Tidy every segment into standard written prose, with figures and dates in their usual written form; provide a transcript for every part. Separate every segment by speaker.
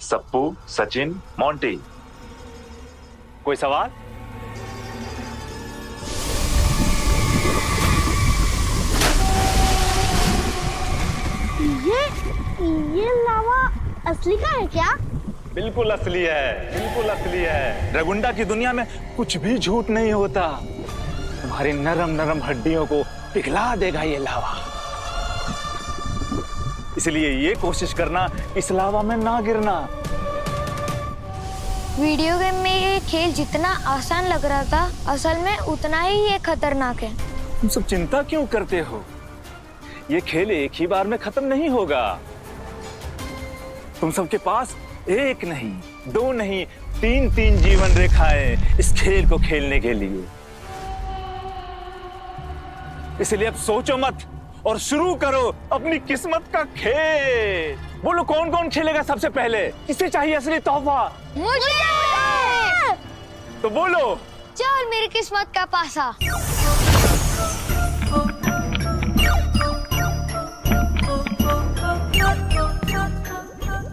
Speaker 1: सप्पू, Sachin, Monty. कोई सवाल?
Speaker 2: ये लावा असली का है क्या?
Speaker 1: बिल्कुल असली है, बिल्कुल असली है। रगुंडा की दुनिया में कुछ भी झूठ नहीं होता। तुम्हारी नरम नरम हड्डियों को पिघला देगा ये लावा। इसलिए ये कोशिश करना इस लावा में ना गिरना।
Speaker 3: वीडियो गेम में ये खेल जितना आसान लग रहा था, असल में उतना ही ये खतरनाक है।
Speaker 1: तुम सब चिंता क्यों करते हो? ये खेल एक ही बार में खत्म नहीं होगा। तुम सबके पास एक नहीं, दो नहीं, तीन जीवन रेखाएं इस खेल को खेलने के लिए। इसलिए अब सोचो मत और शुरू करो अपनी किस्मत का खेल। बोलो कौन कौन खेलेगा सबसे पहले? किसे चाहिए असली तोहफा?
Speaker 3: मुझे!
Speaker 1: तो बोलो।
Speaker 3: चल मेरी किस्मत का पासा।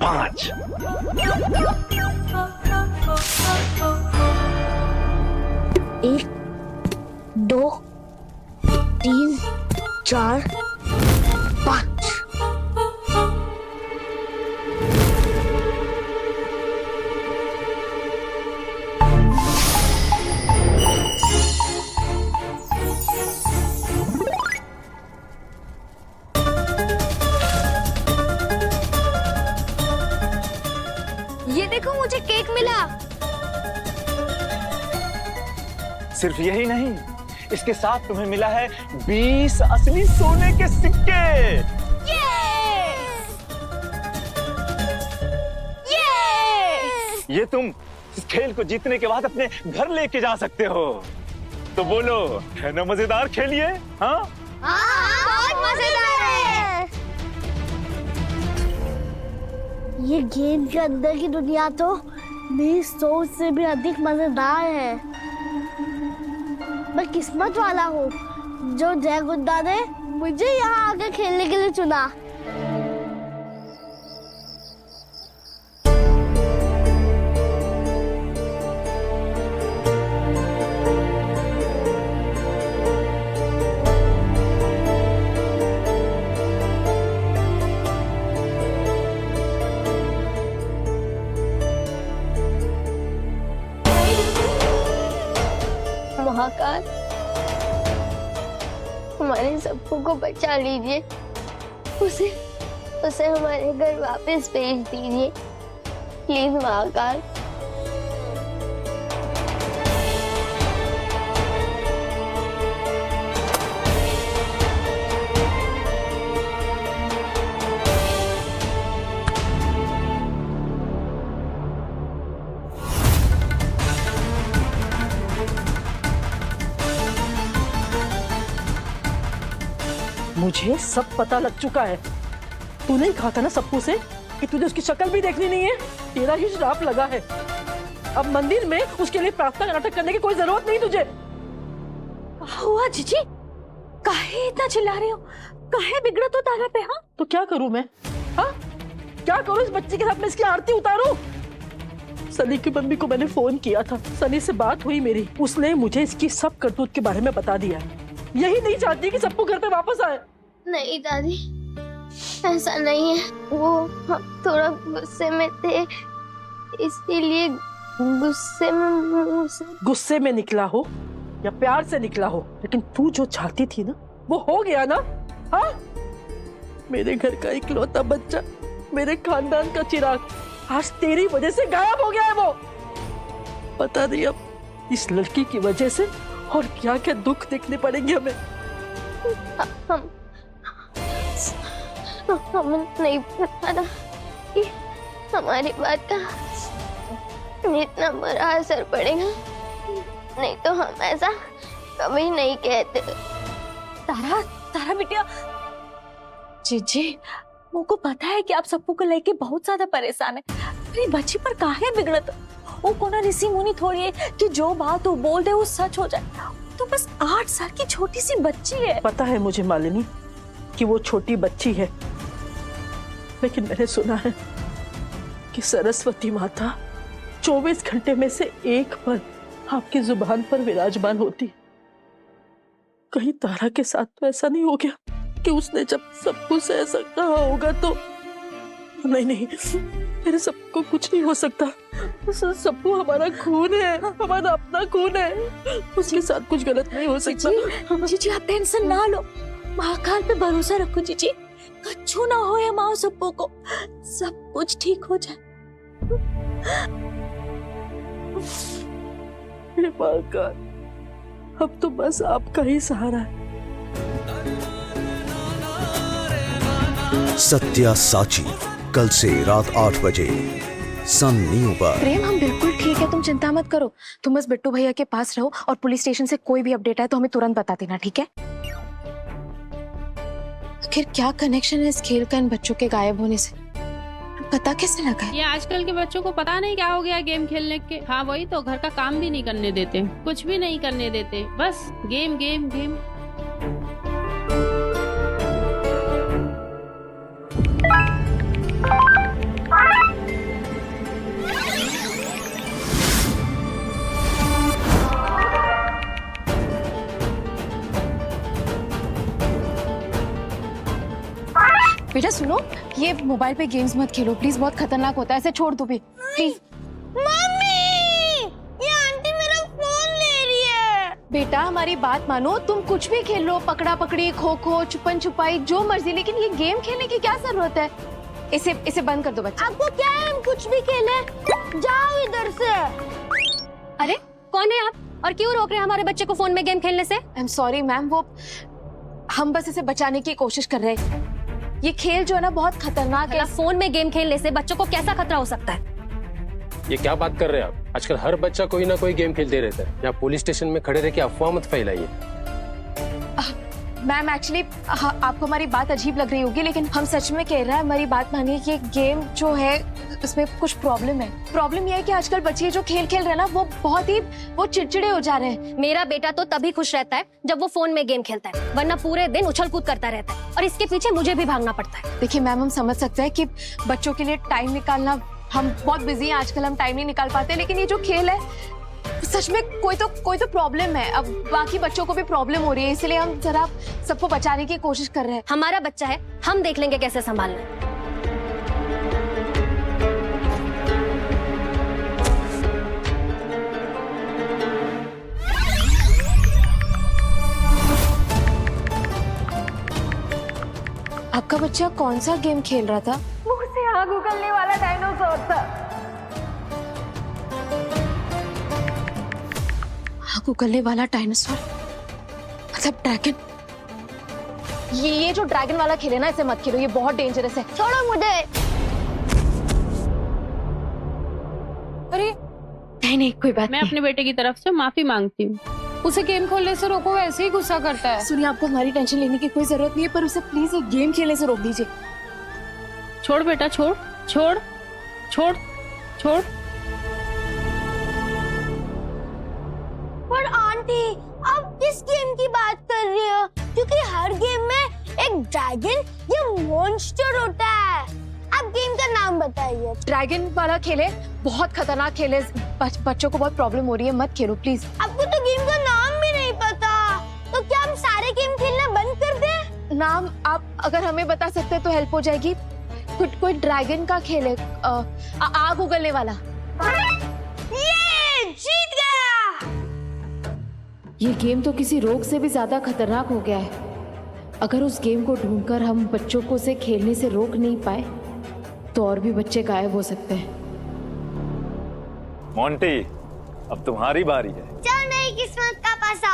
Speaker 1: पांच,
Speaker 2: एक, दो, तीन, चार, पाँच।
Speaker 3: ये देखो मुझे केक मिला।
Speaker 1: सिर्फ यही नहीं, इसके साथ तुम्हें मिला है 20 असली सोने के सिक्के। ये तुम इस खेल को जीतने के बाद अपने घर लेके जा सकते हो। तो बोलो, है ना मजेदार खेलिए? हाँ
Speaker 3: बहुत मजेदार है।
Speaker 2: ये गेम के अंदर की दुनिया तो मेरी सोच से भी अधिक मजेदार है। मैं किस्मत वाला हूँ जो जय गुड्डा ने मुझे यहाँ आकर खेलने के लिए चुना।
Speaker 3: महाकाल, हमारे सप्पू को बचा लीजिए। उसे हमारे घर वापस भेज दीजिए प्लीज महाकाल।
Speaker 4: मुझे सब पता लग चुका है। तूने ही कहा था ना सप्पू से कि तुझे उसकी शक्ल भी देखनी नहीं है। तेरा ही श्राप लगा है। अब मंदिर में उसके लिए प्रार्थना का नाटक करने की कोई जरूरत नहीं तुझे।
Speaker 5: हुआ जीजी, काहे इतना चिल्ला रहे हो? काहे बिगड़त हो तारा पे? हाँ
Speaker 4: तो क्या करूं मैं? हाँ क्या करूं? इस बच्चे के साथ मैं इसकी आरती उतारूं? सनी की मम्मी को मैंने फोन किया था। सनी से बात हुई मेरी, उसने मुझे इसकी सब करतूत के बारे में बता दिया। यही नहीं चाहती कि सप्पू घर पे वापस आए।
Speaker 3: नहीं दादी, ऐसा नहीं है। वो हम थोड़ा गुस्से में थे, इसीलिए
Speaker 4: गुस्से में निकला हो या प्यार से निकला हो, लेकिन तू जो चाहती थी ना वो हो गया ना। हाँ, मेरे घर का इकलौता बच्चा, मेरे खानदान का चिराग आज तेरी वजह से गायब हो गया है। वो पता नहीं अब इस लड़की की वजह से और क्या क्या दुख देखने पड़ेंगे हमें।
Speaker 3: हमें नहीं पता था कि हमारी बात का इतना बुरा असर पड़ेगा, नहीं तो हम ऐसा कभी नहीं कहते।
Speaker 5: तारा बिटिया, जीजी मुझको पता है कि आप सप्पू को लेके बहुत ज्यादा परेशान है। मेरी बच्ची पर काहे बिगड़त? वो कोना ऋषि मुनि थोड़ी है कि जो बात वो बोल दे वो सच हो जाए। तो बस 8 साल की छोटी सी बच्ची है।
Speaker 4: पता है मुझे मालिनी कि वो छोटी बच्ची है, लेकिन मैंने सुना है कि सरस्वती माता 24 घंटे में से एक पल आपकी जुबान पर विराजमान होती है। कहीं तारा के साथ तो ऐसा नहीं हो गया कि उसने जब सबको से ऐसा कहा होगा तो? नहीं नहीं, मेरे सबको कुछ नहीं हो सकता। सबको हमारा खून है, हमारा अपना खून है, उसके साथ कुछ गलत नहीं हो सकता।
Speaker 5: जीजी आप टेंशन ना लो, महाकाल पे भरोसा रखो जीजी, कच्छू ना हो या माओ सबको को, सब कुछ ठीक हो जाए।
Speaker 4: हे महाकाल, अब तो बस आपका ही सहारा है।
Speaker 6: सत्या साची कल से रात 8 बजे सन न्यू पर।
Speaker 7: प्रेम हम बिल्कुल ठीक है, तुम चिंता मत करो। तुम बस बिट्टू भैया के पास रहो और पुलिस स्टेशन से कोई भी अपडेट आए तो हमें तुरंत बता देना, ठीक है? आखिर क्या कनेक्शन है इस खेल का इन बच्चों के गायब होने से? पता कैसे लगा?
Speaker 8: ये आजकल के बच्चों को पता नहीं क्या हो गया गेम खेलने के। हाँ वही तो, घर का काम भी नहीं करने देते, कुछ भी नहीं करने देते, बस गेम गेम गेम।
Speaker 7: बेटा सुनो, ये मोबाइल पे गेम्स मत खेलो प्लीज, बहुत खतरनाक होता है, ऐसे छोड़ दो भी प्लीज।
Speaker 2: मम्मी, ये आंटी मेरा फोन ले रही है।
Speaker 7: बेटा हमारी बात मानो, तुम कुछ भी खेल लो, पकड़ा पकड़ी, खो खो, छुपन छुपाई, जो मर्जी, लेकिन ये गेम खेलने की क्या जरूरत है? इसे बंद कर दो बच्चा।
Speaker 2: आपको क्या है, हम कुछ भी खेले? जाओ इधर से।
Speaker 5: अरे कौन है आप और क्यों रोक रहे हैं हमारे बच्चे को फोन में गेम खेलने से?
Speaker 7: आई एम सॉरी मैम, वो हम बस इसे बचाने की कोशिश कर रहे हैं। ये खेल जो है ना बहुत खतरनाक है।
Speaker 5: फोन में गेम खेलने से बच्चों को कैसा खतरा हो सकता है?
Speaker 9: ये क्या बात कर रहे हैं आप? आजकल हर बच्चा कोई ना कोई गेम खेलते रहता है। यहाँ पुलिस स्टेशन में खड़े रह के अफवाह मत फैलाइए।
Speaker 7: मैम एक्चुअली आपको हमारी बात अजीब लग रही होगी, लेकिन हम सच में कह रहे हैं, हमारी बात मानिए। ये गेम जो है उसमें कुछ प्रॉब्लम है। प्रॉब्लम ये है कि आजकल बच्चे जो खेल खेल रहे हैं ना वो बहुत ही चिड़चिड़े हो जा रहे हैं।
Speaker 5: मेरा बेटा तो तभी खुश रहता है जब वो फोन में गेम खेलता है, वरना पूरे दिन उछल कूद करता रहता है और इसके पीछे मुझे भी भागना पड़ता है।
Speaker 7: देखिए मैम, हम समझ सकते हैं कि बच्चों के लिए टाइम निकालना, हम बहुत बिजी हैं आजकल, हम टाइम नहीं निकाल पाते, लेकिन ये जो खेल है सच में कोई तो प्रॉब्लम है। अब बाकी बच्चों को भी प्रॉब्लम हो रही है, इसलिए हम जरा सबको बचाने की कोशिश कर रहे हैं।
Speaker 5: हमारा बच्चा है, हम देख लेंगे कैसे संभालना है।
Speaker 7: आपका बच्चा कौन सा गेम खेल रहा था?
Speaker 2: मुंह से आग उगलने वाला डायनासोर था।
Speaker 7: आग उगलने वाला डायनासोर मतलब ड्रैगन? ये जो ड्रैगन वाला खेल है ना, इसे मत खेलो, ये बहुत डेंजरस है।
Speaker 2: छोड़ो मुझे।
Speaker 7: अरे नहीं कोई बात
Speaker 8: मैं
Speaker 7: नहीं।
Speaker 8: अपने बेटे की तरफ से माफी मांगती हूँ। उसे गेम खोलने से रोको, ऐसे ही गुस्सा करता है।
Speaker 7: सुनिए, आपको हमारी टेंशन लेने की कोई जरूरत नहीं है, पर उसे प्लीज एक गेम खेलने से रोक दीजिए।
Speaker 8: छोड़ बेटा, छोड़ छोड़ छोड़ छोड़।
Speaker 2: पर आंटी, आप किस गेम की बात कर रही हो? क्योंकि हर गेम में एक ड्रैगन या मॉन्स्टर होता है। आप गेम का नाम बताइए।
Speaker 7: ड्रैगन वाला खेल है, बहुत खतरनाक खेल है, बच्चों को बहुत प्रॉब्लम हो रही है, मत खेलो प्लीज।
Speaker 2: आपको तो गेम का नाम भी नहीं पता, तो क्या हम सारे गेम खेलना बंद कर दें?
Speaker 7: नाम आप अगर हमें बता सकते हैं तो हेल्प हो जाएगी। कोई ड्रैगन का खेल है, आग उगलने वाला।
Speaker 2: ये जीत गया।
Speaker 7: ये गेम तो किसी रोग से भी ज्यादा खतरनाक हो गया है। अगर उस गेम को ढूंढकर हम बच्चों को उसे खेलने से रोक नहीं पाए तो और भी बच्चे गायब हो सकते हैं।
Speaker 1: मोंटी, अब तुम्हारी बारी है।
Speaker 2: चल नई किस्मत का पासा।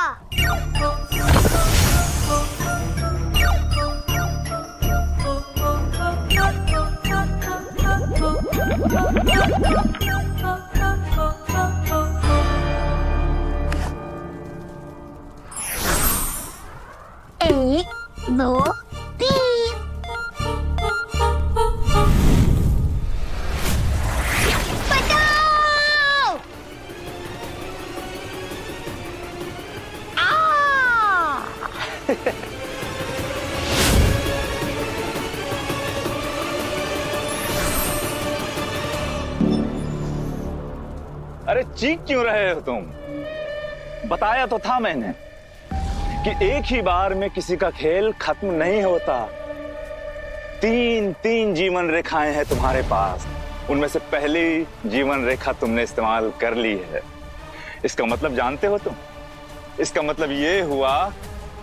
Speaker 2: एक, दो, तीन। बचाओ!
Speaker 1: अरे चीख क्यों रहे हो तुम? बताया तो था मैंने कि एक ही बार में किसी का खेल खत्म नहीं होता। 3 जीवन रेखाएं हैं तुम्हारे पास, उनमें से पहली जीवन रेखा तुमने इस्तेमाल कर ली है। इसका मतलब जानते हो तुम? इसका मतलब ये हुआ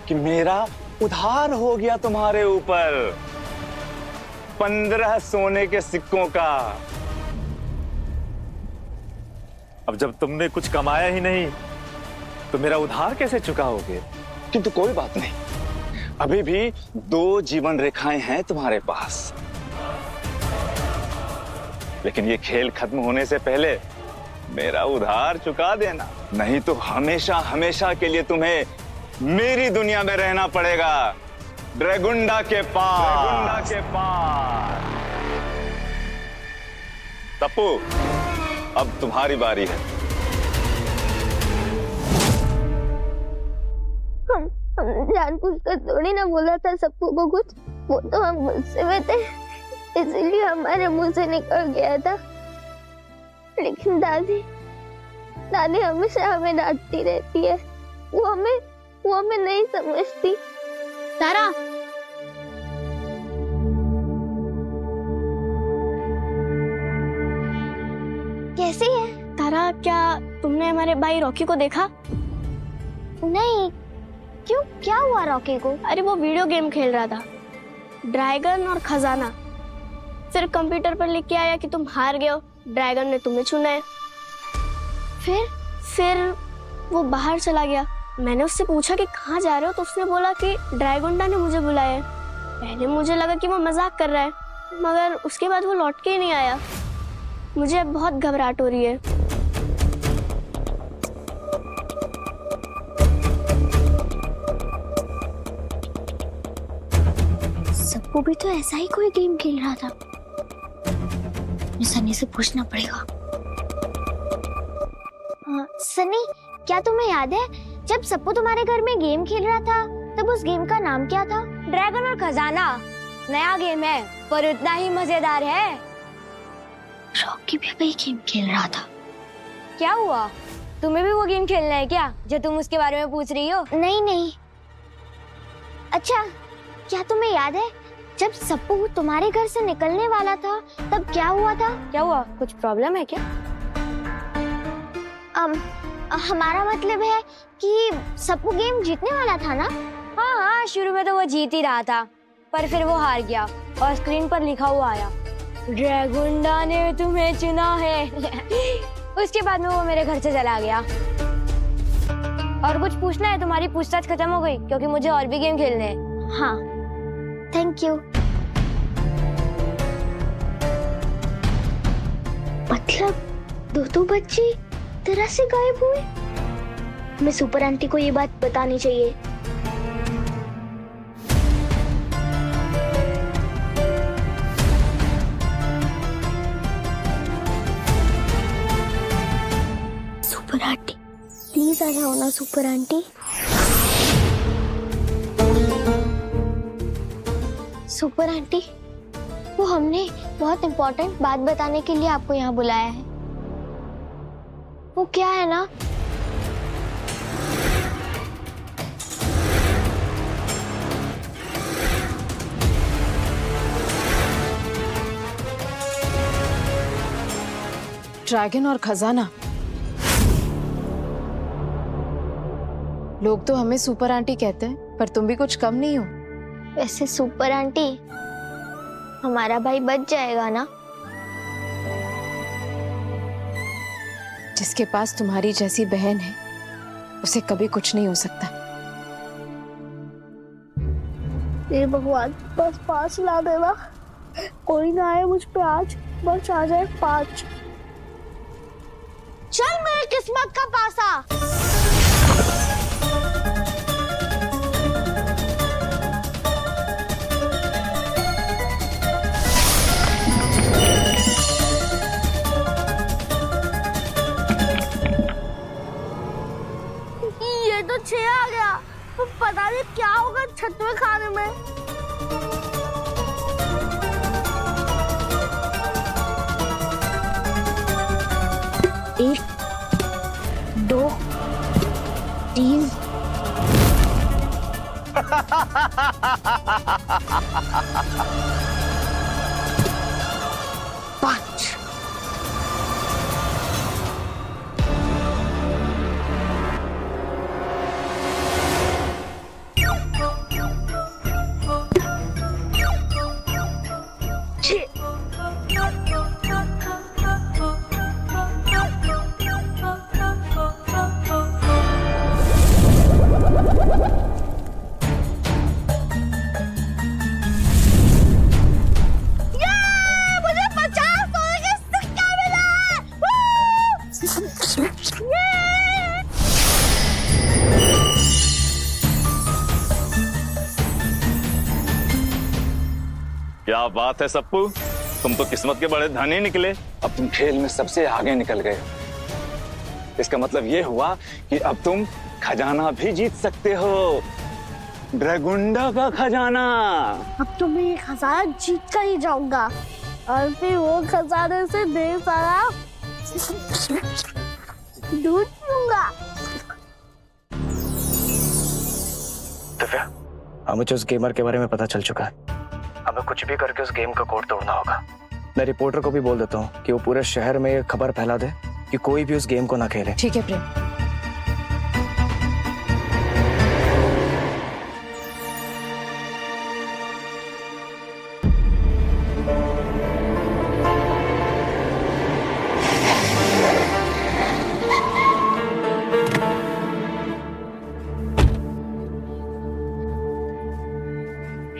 Speaker 1: कि मेरा उधार हो गया तुम्हारे ऊपर 15 सोने के सिक्कों का। अब जब तुमने कुछ कमाया ही नहीं तो मेरा उधार कैसे चुकाओगे? किंतु कोई बात नहीं, अभी भी 2 जीवन रेखाएं हैं तुम्हारे पास। लेकिन ये खेल खत्म होने से पहले मेरा उधार चुका देना, नहीं तो हमेशा हमेशा के लिए तुम्हें मेरी दुनिया में रहना पड़ेगा, ड्रैगुंडा के पास। तप्पू, अब तुम्हारी बारी है।
Speaker 3: हम जानबूझकर थोड़ी ना बोला था सप्पू को कुछ, वो तो हम गुस्से में थे इसीलिए हमारे मुंह से निकल गया था। लेकिन दादी हमेशा हमें डांटती रहती है, वो हमें नहीं समझती।
Speaker 2: तारा, कैसी है तारा? क्या तुमने हमारे भाई रॉकी को देखा?
Speaker 3: नहीं, क्यों, क्या हुआ रॉकी को?
Speaker 2: अरे वो वीडियो गेम खेल रहा था, ड्रैगन और खजाना। फिर कंप्यूटर पर लिख के आया कि तुम हार गए हो, ड्रैगन ने तुम्हें चुना है। फिर वो बाहर चला गया। मैंने उससे पूछा कि कहाँ जा रहे हो, तो उसने बोला कि ड्रैगुंडा ने मुझे बुलाया है। पहले मुझे लगा कि वो मजाक कर रहा है, मगर उसके बाद वो लौट के ही नहीं आया। मुझे अब बहुत घबराहट हो रही है।
Speaker 3: सप्पू भी तो ऐसा ही कोई गेम खेल रहा था। सनी से पूछना पड़ेगा। सनी, क्या तुम्हें याद है जब सप्पू तुम्हारे घर में गेम खेल रहा था तब उस गेम का नाम क्या था?
Speaker 2: ड्रैगन और खजाना नया गेम है पर उतना ही मजेदार है।
Speaker 3: रॉकी भी वही गेम खेल रहा था।
Speaker 2: क्या हुआ, तुम्हें भी वो गेम खेलना है क्या जो तुम उसके बारे में पूछ रही हो?
Speaker 3: नहीं। अच्छा, क्या तुम्हें याद है जब सप्पू तुम्हारे घर से निकलने वाला था तब क्या हुआ था?
Speaker 2: क्या हुआ, कुछ प्रॉब्लम है क्या?
Speaker 3: हमारा मतलब है कि सप्पू गेम जीतने वाला था ना?
Speaker 2: हाँ, शुरू में तो वो जीत ही रहा था, पर फिर वो हार गया और स्क्रीन पर लिखा हुआ आया, ड्रैगुंडा ने तुम्हें चुना है। उसके बाद में वो मेरे घर से चला गया। और कुछ पूछना है? तुम्हारी पूछताछ खत्म हो गई, क्योंकि मुझे और भी गेम खेलने हैं।
Speaker 3: हाँ, थैंक यू। मतलब दो बच्चे तरह से गायब हुए? मैं सुपर आंटी को ये बात बतानी चाहिए। सुपर आंटी, प्लीज आ जाओ ना सुपर आंटी। सुपर आंटी, वो हमने बहुत इम्पोर्टेंट बात बताने के लिए आपको यहाँ बुलाया है। वो क्या है ना?
Speaker 7: ड्रैगन और खजाना। लोग तो हमें सुपर आंटी कहते हैं, पर तुम भी कुछ कम नहीं हो।
Speaker 3: वैसे सुपर आंटी, हमारा भाई बच जाएगा ना?
Speaker 7: जिसके पास तुम्हारी जैसी बहन है उसे कभी कुछ नहीं हो सकता।
Speaker 2: ये भगवान बस 5 ला देना, कोई ना आए मुझ पे आज, बस आ जाए 5। चल मेरी किस्मत का पासा। ये तो 6 आ गया, तो पता नहीं क्या होगा छत में खाने में। मुझे 50 सोने का सिक्का मिला।
Speaker 1: क्या बात है सप्पू, तुम तो किस्मत के बड़े धनी निकले। अब तुम खेल में सबसे आगे निकल गए। इसका मतलब ये हुआ कि अब तुम खजाना भी जीत सकते हो, ड्रैगुंडा का खजाना।
Speaker 2: अब तो मैं ये खजाना जीत कर ही जाऊंगा और फिर वो खजाने से ढेर सारा दूध पीऊंगा।
Speaker 10: दिव्या, अब मुझे उस गेमर के बारे में पता चल चुका है। हमें कुछ भी करके उस गेम का कोड तोड़ना होगा। मैं रिपोर्टर को भी बोल देता हूँ कि वो पूरे शहर में ये खबर फैला दे कि कोई भी उस गेम को ना खेले।
Speaker 7: ठीक है प्रेम।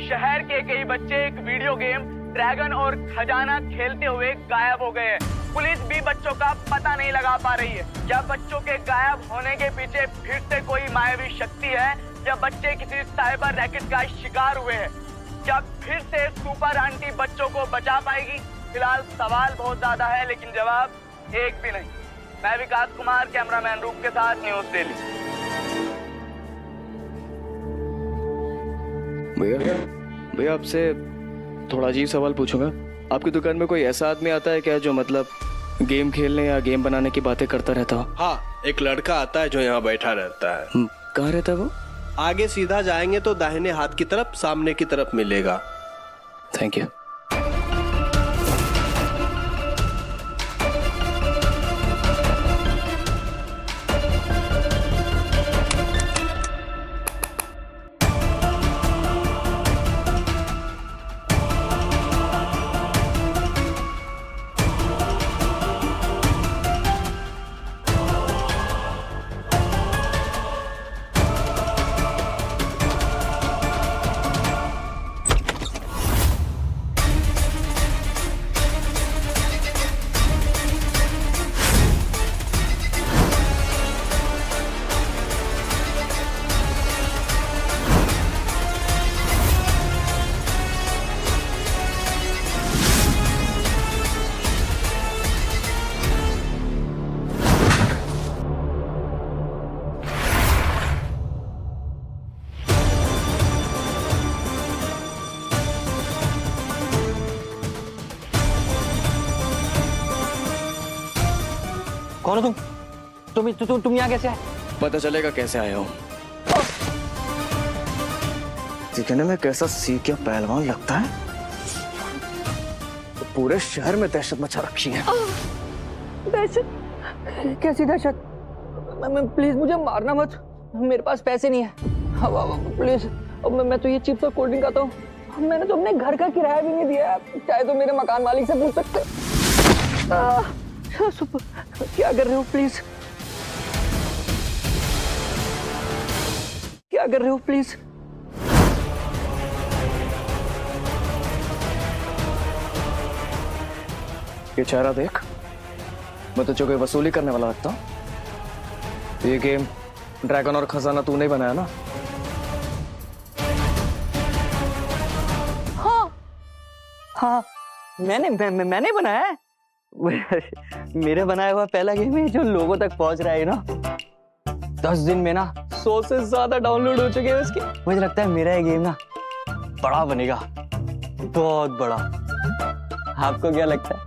Speaker 11: शहर के कई बच्चे एक वीडियो गेम ड्रैगन और खजाना खेलते हुए गायब हो गए हैं। पुलिस भी बच्चों का पता नहीं लगा पा रही है। क्या बच्चों के गायब होने के पीछे फिर से कोई मायावी शक्ति है या बच्चे किसी साइबर रैकेट का शिकार हुए हैं? क्या फिर से सुपर आंटी बच्चों को बचा पाएगी? फिलहाल सवाल बहुत ज्यादा है लेकिन जवाब एक भी नहीं। मैं विकास कुमार, कैमरामैन रूप के साथ, न्यूज डेली।
Speaker 10: भैया आपसे थोड़ा अजीब सवाल पूछूंगा। आपकी दुकान में कोई ऐसा आदमी आता है क्या जो मतलब गेम खेलने या गेम बनाने की बातें करता रहता हो?
Speaker 12: हाँ, एक लड़का आता है जो यहाँ बैठा रहता है।
Speaker 10: कहाँ रहता है वो?
Speaker 12: आगे सीधा जाएंगे तो दाहिने हाथ की तरफ सामने की तरफ मिलेगा।
Speaker 10: Thank you.
Speaker 11: कौन हो तुम यहाँ कैसे आए?
Speaker 10: पता चलेगा कैसे आया हूँ। दिखने में कैसा सीखिया पहलवान लगता है, तो पूरे शहर में दहशत मचा रखी है।
Speaker 11: दहशत? कैसी दहशत? प्लीज मुझे मारना मत, मेरे पास पैसे नहीं है। प्लीज, मैं तो ये चिप्स और कोल्ड ड्रिंक खाता हूँ। मैंने तो अपने घर का किराया भी नहीं दिया, चाहे तो मेरे मकान मालिक से पूछ सकते। क्या कर रहे हो? प्लीज क्या कर रहे हो? प्लीज
Speaker 10: ये चेहरा देख, मैं तो कोई वसूली करने वाला लगता हूँ। ये गेम ड्रैगन और खजाना तूने बनाया ना?
Speaker 11: हाँ, मैंने बनाया है। मेरे बनाया हुआ पहला गेम है जो लोगों तक पहुंच रहा है ना। 10 दिन में ना 100 से ज्यादा डाउनलोड हो चुके हैं उसके। मुझे लगता है मेरा ये गेम ना बड़ा बनेगा, बहुत बड़ा। आपको क्या लगता है?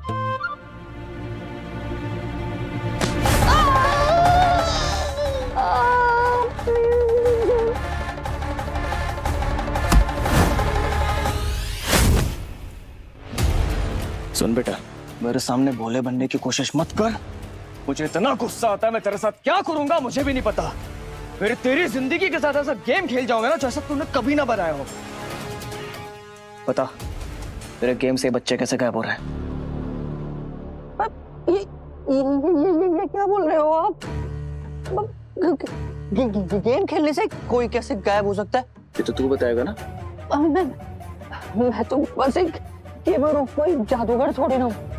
Speaker 10: मेरे सामने भोले बनने की कोशिश मत कर। मुझे इतना गुस्सा आता है, मैं तेरे साथ क्या करूंगा मुझे भी नहीं पता। मेरी तेरी जिंदगी के साथ ऐसा गेम खेल जाऊंगा ना जैसा तूने कभी ना बनाया हो। बता तेरे गेम से बच्चे कैसे गायब हो रहे हैं?
Speaker 4: ये क्या बोल रहे हो आप? गेम खेलने से कोई कैसे गायब हो सकता है?
Speaker 10: ये तो तू बताएगा ना।
Speaker 4: मैं तो बस एक गेमर हूँ, कोई जादूगर थोड़ी ना हूँ।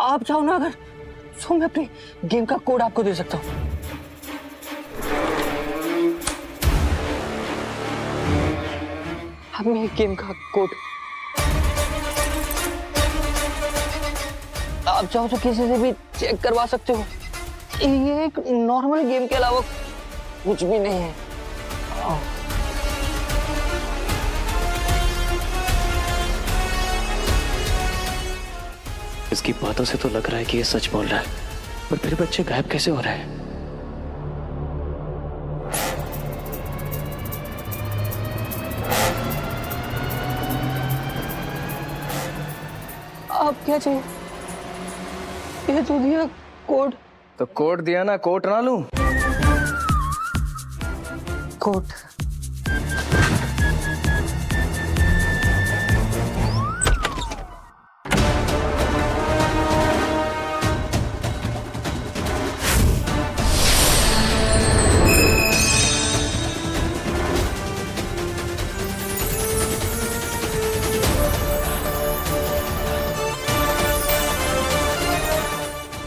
Speaker 4: आप चाहो ना अगर तो मैं अपनी गेम का कोड आपको दे सकता हूँ। हमें गेम का कोड आप चाहो तो किसी से भी चेक करवा सकते हो। ये एक नॉर्मल गेम के अलावा कुछ भी नहीं है।
Speaker 10: इसकी बातों से तो लग रहा है कि ये सच बोल रहा है, पर फिर बच्चे गायब कैसे हो रहे हैं?
Speaker 4: आप क्या चाहिए? ये तो दिया कोड।
Speaker 10: तो कोड दिया ना, कोट ना लूं?
Speaker 4: कोड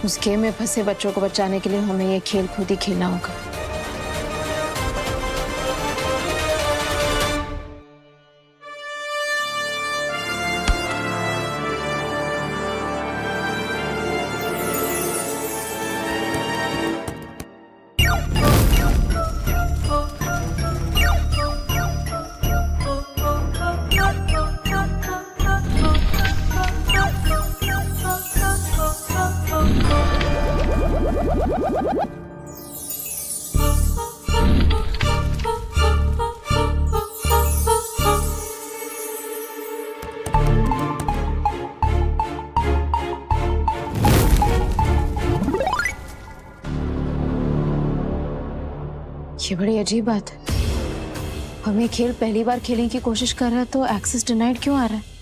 Speaker 7: उस गेम में फंसे बच्चों को बचाने के लिए हमें ये खेल खुद ही खेलना होगा। ये बड़ी अजीब बात है। हम ये खेल पहली बार खेलने की कोशिश कर रहे हैं तो एक्सेस डिनाइड क्यों आ रहा है?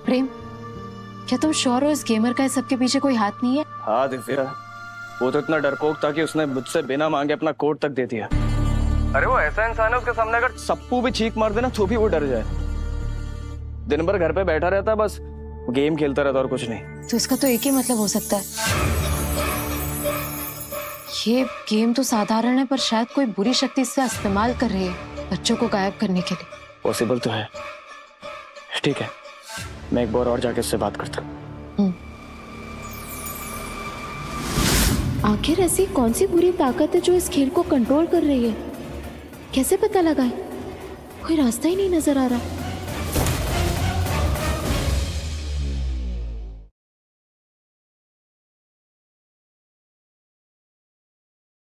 Speaker 7: प्रेम, क्या तुम श्योर हो इस गेमर का इस सबके पीछे कोई हाथ नहीं है?
Speaker 10: हाँ दिव्या, वो तो इतना डरपोक था कि उसने मुझसे बिना मांगे अपना कोड तक दे दिया। अरे वो ऐसा इंसान है, उसके सामने अगर सप्पू भी चीख मार देना तो भी वो डर जाए। दिन भर घर पे बैठा रहता है, बस गेम खेलता रहता और कुछ नहीं।
Speaker 7: तो इसका तो एक ही मतलब हो सकता है, ये गेम तो साधारण है पर शायद कोई बुरी शक्ति इसका इस्तेमाल कर रही है बच्चों को गायब करने के लिए।
Speaker 10: पॉसिबल तो है। ठीक है, मैं एक बार और जाके इससे बात करता हूँ।
Speaker 7: आखिर ऐसी कौन सी बुरी ताकत है जो इस खेल को कंट्रोल कर रही है? कैसे पता लगाए? कोई रास्ता ही नहीं नजर आ रहा।